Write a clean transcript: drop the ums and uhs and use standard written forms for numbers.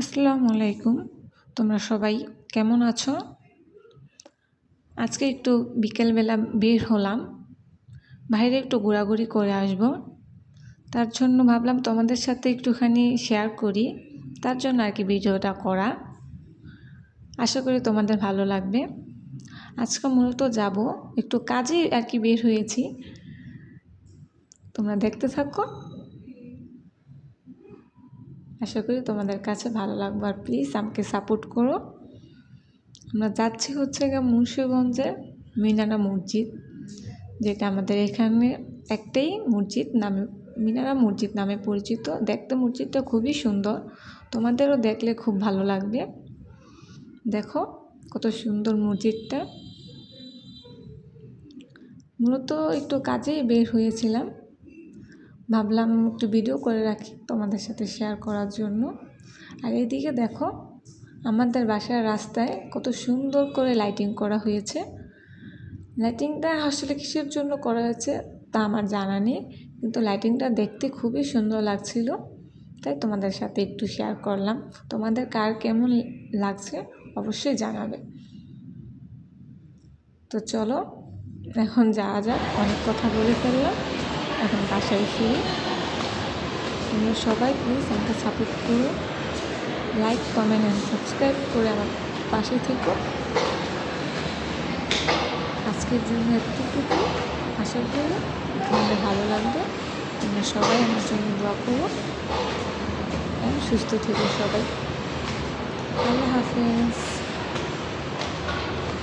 আসসালামু আলাইকুম। তোমরা সবাই কেমন আছো? আজকে একটু বিকেলবেলা বের হলাম, বাইরে একটু ঘোরাঘুরি করে আসব। তার জন্য ভাবলাম তোমাদের সাথে একটুখানি শেয়ার করি, তার জন্য আর কি ভিডিওটা করা। আশা করি তোমাদের ভালো লাগবে। আজকে মূলত যাব একটু কাজে আর কি বের হয়েছি, তোমরা দেখতে থাকো। আশা করি তোমাদের কাছে ভালো লাগবে, আর প্লিজ আমাকে সাপোর্ট করো। আমরা যাচ্ছি হচ্ছে মুন্সিগঞ্জে মিনারা মসজিদ, যেটা আমাদের এখানে একটাই মসজিদ নামে মিনারা মসজিদ নামে পরিচিত। দেখতে মসজিদটা খুবই সুন্দর, তোমাদেরও দেখলে খুব ভালো লাগবে। দেখো কত সুন্দর মসজিদটা। মূলত একটু কাজেই বের হয়েছিলাম, ভাবলাম একটু ভিডিও করে রাখি তোমাদের সাথে শেয়ার করার জন্য। আর এদিকে দেখো আমাদের বাসার রাস্তায় কত সুন্দর করে লাইটিং করা হয়েছে। লাইটিংটা আসলে কিসের জন্য করা হয়েছে তা আমার জানা নেই, কিন্তু লাইটিংটা দেখতে খুবই সুন্দর লাগছিল, তাই তোমাদের সাথে একটু শেয়ার করলাম। তোমাদের কার কেমন লাগছে অবশ্যই জানাবে। তো চলো এখন যাওয়া যাক, অনেক কথা বলে ফেললাম, এখন বাসায় ফিরি। তোমরা সবাই প্লিজ আমাকে সাপোর্ট করো, লাইক কমেন্ট অ্যান্ড সাবস্ক্রাইব করে আমার পাশে থেকো। আজকের জন্য একটুটুকু, আশা করি তোমাদের ভালো লাগবে। তোমরা সবাই আমার জন্য দোয়া করো, সুস্থ থেকো সবাই। আল্লাহ হাফেজ।